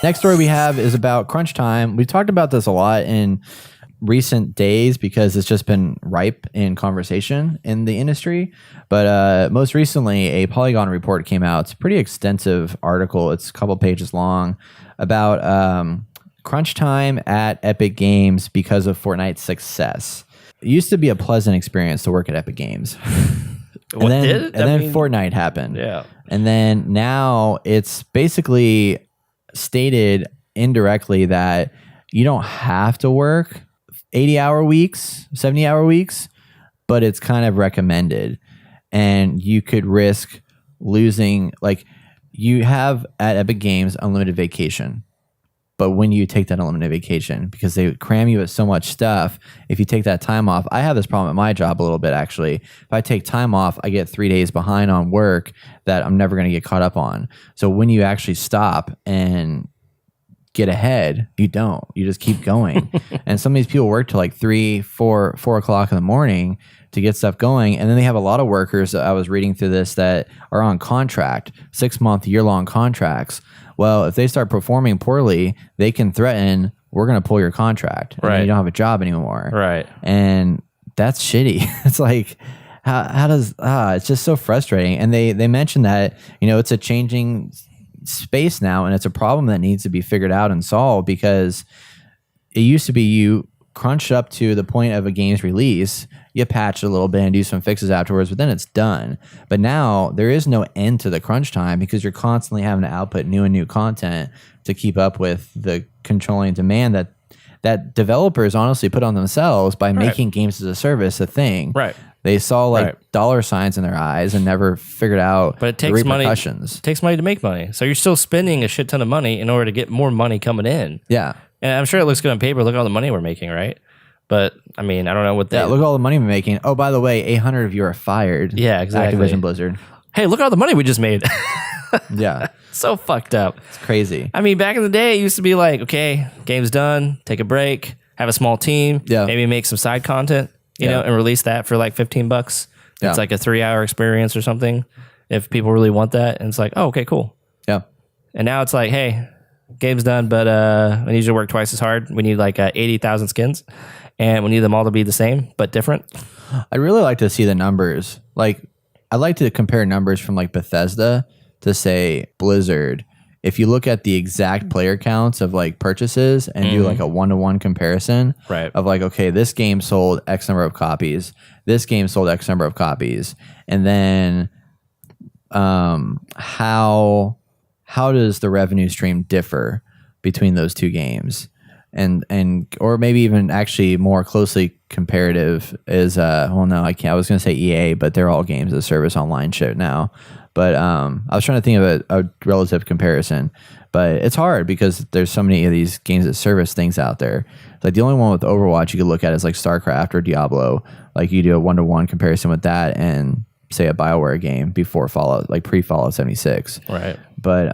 Next story we have is about crunch time. We talked about this a lot in recent days because it's just been ripe in conversation in the industry. But most recently, a Polygon report came out. It's a pretty extensive article. It's a couple pages long about crunch time at Epic Games because of Fortnite's success. It used to be a pleasant experience to work at Epic Games. And then Fortnite happened. Yeah. And then now it's basically stated indirectly that you don't have to work 80-hour weeks, 70-hour weeks, but it's kind of recommended. And you could risk losing, like, you have at Epic Games unlimited vacation. But when you take that unlimited vacation, because they cram you with so much stuff, if you take that time off, I have this problem at my job a little bit, actually. If I take time off, I get 3 days behind on work that I'm never going to get caught up on. So when you actually stop and get ahead, you don't. You just keep going. And some of these people work till like 3, 4 o'clock in the morning to get stuff going. And then they have a lot of workers, I was reading through this, that are on contract, 6-month, year-long contracts. Well, if they start performing poorly, they can threaten, we're going to pull your contract. And right. You don't have a job anymore. Right. And that's shitty. It's like, how does, it's just so frustrating. And they mentioned that, it's a changing space now, and it's a problem that needs to be figured out and solved, because it used to be you crunch up to the point of a game's release, you patch it a little bit and do some fixes afterwards, but then it's done. But now there is no end to the crunch time, because you're constantly having to output new and new content to keep up with the controlling demand that developers honestly put on themselves by making games as a service a thing. Right. They saw dollar signs in their eyes and never figured out the repercussions. It takes money to make money. So you're still spending a shit ton of money in order to get more money coming in. Yeah. And I'm sure it looks good on paper. Look at all the money we're making, right? But I mean, I don't know what that. Yeah, look at all the money we're making. Oh, by the way, 800 of you are fired. Yeah, exactly. Activision Blizzard. Hey, look at all the money we just made. Yeah. So fucked up. It's crazy. I mean, back in the day, it used to be like, okay, game's done, take a break, have a small team, maybe make some side content, you know, and release that for like $15. Yeah. It's like a 3-hour experience or something if people really want that. And it's like, oh, okay, cool. Yeah. And now it's like, hey, game's done, but we need you to work twice as hard. We need like 80,000 skins, and we need them all to be the same but different. I'd really like to see the numbers. Like, I'd like to compare numbers from like Bethesda to, say, Blizzard. If you look at the exact player counts of like purchases and do like a 1-to-1 comparison of like, okay, this game sold X number of copies, this game sold X number of copies, and then how does the revenue stream differ between those two games? And or maybe even actually more closely comparative is well, no, I can't. I was going to say EA, but they're all games as a service online shit now. But I was trying to think of a relative comparison, but it's hard because there's so many of these games as service things out there. Like the only one with Overwatch you could look at is like StarCraft or Diablo. Like you do a 1-to-1 comparison with that and say a BioWare game before Fallout, like pre-Fallout 76. Right. But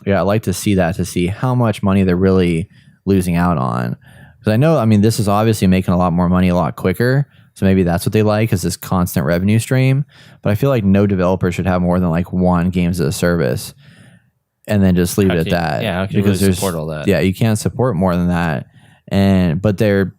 yeah, I'd like to see that, to see how much money they're really losing out on. Because I know, I mean, this is obviously making a lot more money a lot quicker. So maybe that's what they like, is this constant revenue stream. But I feel like no developer should have more than like one games as a service and then just leave it at that. Yeah, how can you really support all that? Yeah, you can't support more than that. But they're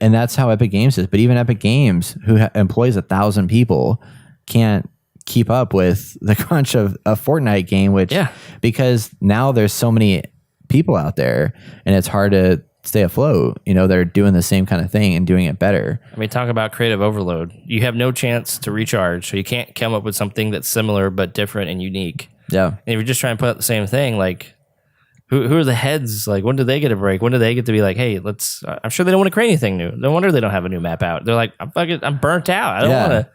and that's how Epic Games is. But even Epic Games, who employs 1,000 people, can't keep up with the crunch of a Fortnite game, which because now there's so many people out there and it's hard to stay afloat. You know, they're doing the same kind of thing and doing it better. I mean, talk about creative overload. You have no chance to recharge, so you can't come up with something that's similar but different and unique. Yeah. And if you're just trying to put out the same thing, like who are the heads? Like, when do they get a break? When do they get to be like, hey, let's I'm sure they don't want to create anything new. No wonder they don't have a new map out. They're like, I'm burnt out. I don't want to.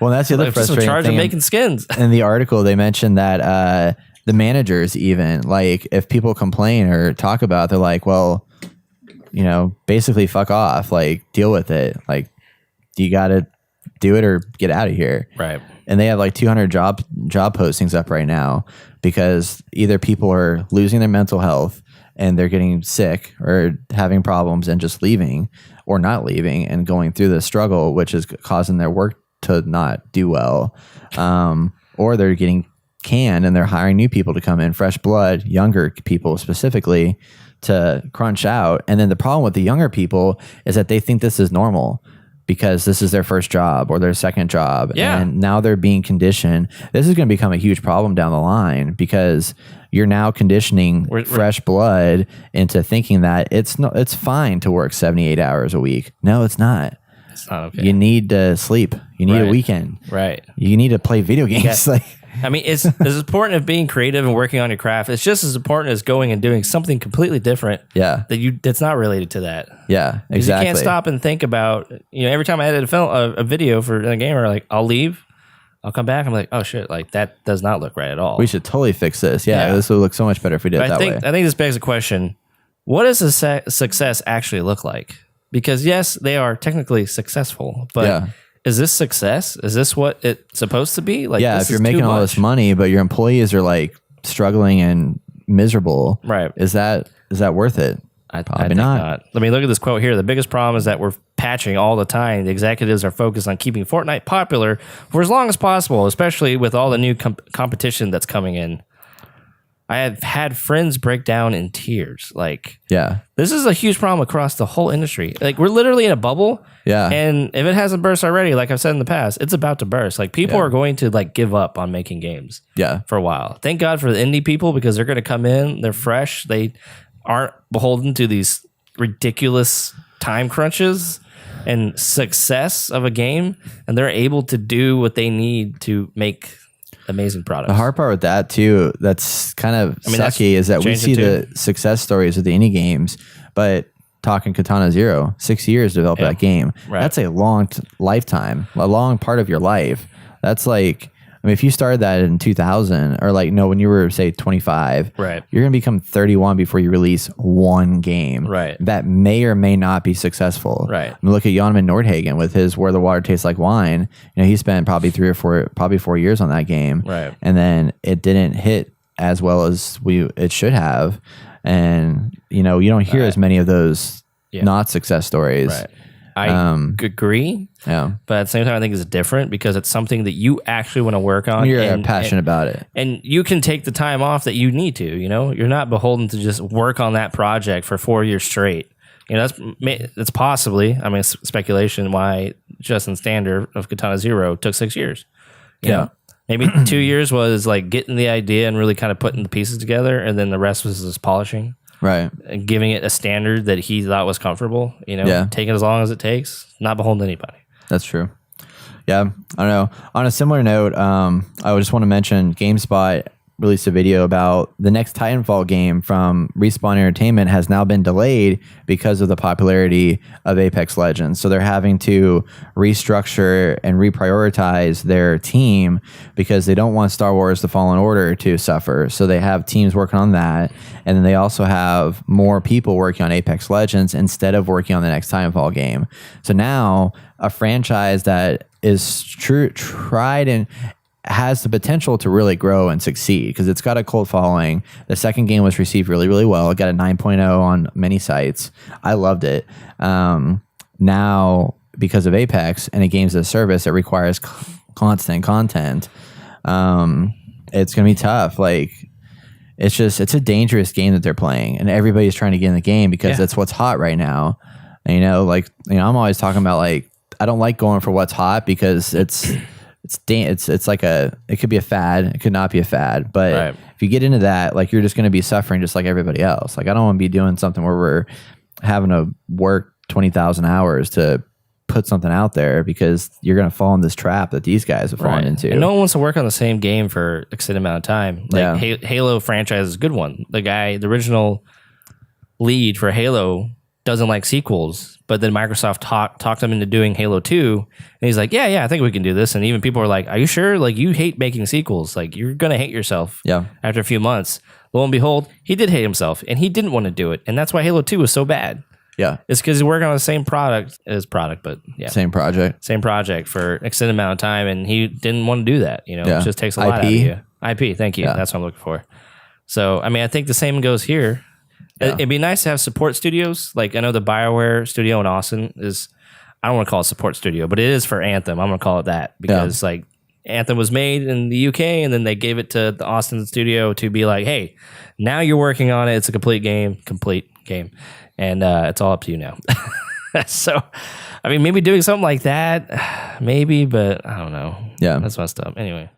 Well, that's the other frustrating thing. Charge of making skins. In the article, they mentioned that the managers, even, like, if people complain or talk about it, they're like, well, you know, basically fuck off, like, deal with it. Like, you got to do it or get out of here. Right. And they have like 200 job postings up right now because either people are losing their mental health and they're getting sick or having problems and just leaving, or not leaving and going through the struggle, which is causing their work to not do well. Or they're getting can, and they're hiring new people to come in, fresh blood, younger people specifically, to crunch out. And then the problem with the younger people is that they think this is normal because this is their first job or their second job. Yeah. And now they're being conditioned. This is going to become a huge problem down the line because you're now conditioning fresh blood into thinking that it's fine to work 78 hours a week. No, it's not. It's not okay. You need to sleep. You need a weekend. Right. You need to play video games. Yeah. I mean, it's as important as being creative and working on your craft. It's just as important as going and doing something completely different. Yeah. That's not related to that. Yeah, exactly. You can't stop and think about, every time I edit a video for a gamer, like I'll leave, I'll come back, I'm like, oh shit, like that does not look right at all. We should totally fix this. Yeah. This would look so much better if we did it that way. I think this begs the question, what does a success actually look like? Because yes, they are technically successful, but is this success? Is this what it's supposed to be? Like, if you're making all this money, but your employees are like struggling and miserable, right? Is that worth it? Probably not. Let me look at this quote here. The biggest problem is that we're patching all the time. The executives are focused on keeping Fortnite popular for as long as possible, especially with all the new competition that's coming in. I have had friends break down in tears. Like, this is a huge problem across the whole industry. Like, we're literally in a bubble. Yeah. And if it hasn't burst already, like I've said in the past, it's about to burst. Like, people are going to like give up on making games. For a while. Thank God for the indie people because they're going to come in. They're fresh. They aren't beholden to these ridiculous time crunches and success of a game, and they're able to do what they need to make amazing products. The hard part with that too, that's kind of sucky, is that we see the success stories of the indie games, but talking Katana Zero, 6 years to develop that game. Right. That's a long lifetime, a long part of your life. That's like, I mean, if you started that in 2000 or when you were say 25, right, you're going to become 31 before you release one game. Right. That may or may not be successful. Right. I mean, look at Jonathan Nordhagen with his Where the Water Tastes Like Wine. He spent probably 4 years on that game. Right. And then it didn't hit as well as it should have. And, you don't hear as many of those not success stories. Right. I agree. Yeah. But at the same time, I think it's different because it's something that you actually want to work on. You're passionate about it. And you can take the time off that you need to, You're not beholden to just work on that project for 4 years straight. That's possibly, I mean, speculation why Justin Stander of Katana Zero took 6 years. You know? Maybe 2 years was like getting the idea and really kind of putting the pieces together. And then the rest was just polishing. Right. And giving it a standard that he thought was comfortable, taking as long as it takes, not beholden to anybody. That's true. Yeah. I don't know. On a similar note, I just want to mention GameSpot released a video about the next Titanfall game from Respawn Entertainment has now been delayed because of the popularity of Apex Legends. So they're having to restructure and reprioritize their team because they don't want Star Wars: The Fallen Order to suffer. So they have teams working on that. And then they also have more people working on Apex Legends instead of working on the next Titanfall game. So now a franchise that is tried and has the potential to really grow and succeed because it's got a cult following. The second game was received really, really well. It got a 9.0 on many sites. I loved it. Now, because of Apex and a games as a service, it requires constant content. It's going to be tough. It's a dangerous game that they're playing, and everybody's trying to get in the game because that's what's hot right now. And, I'm always talking about I don't like going for what's hot because it's like it could be a fad, it could not be a fad, but if you get into that, you're just going to be suffering just like everybody else. I don't want to be doing something where we're having to work 20,000 hours to put something out there because you're going to fall in this trap that these guys have fallen into. And no one wants to work on the same game for an extended amount of time. Halo franchise is a good one. The original lead for Halo doesn't like sequels, but then Microsoft talked him into doing Halo 2, and he's like, yeah, I think we can do this. And even people are like, are you sure? You hate making sequels. You're going to hate yourself after a few months. Lo and behold, he did hate himself, and he didn't want to do it. And that's why Halo 2 was so bad. Yeah. It's because he's working on the same product, but Same project for an extended amount of time, and he didn't want to do that. It just takes a lot out of you. IP, thank you. That's what I'm looking for. So, I mean, I think the same goes here. Yeah. It'd be nice to have support studios. I know the BioWare studio in Austin is, I don't want to call it support studio, but it is for Anthem. I'm going to call it that because Anthem was made in the UK, and then they gave it to the Austin studio to be like, hey, now you're working on it. It's a complete game, and it's all up to you now. So, I mean, maybe doing something like that, maybe, but I don't know. Yeah, that's messed up. Anyway.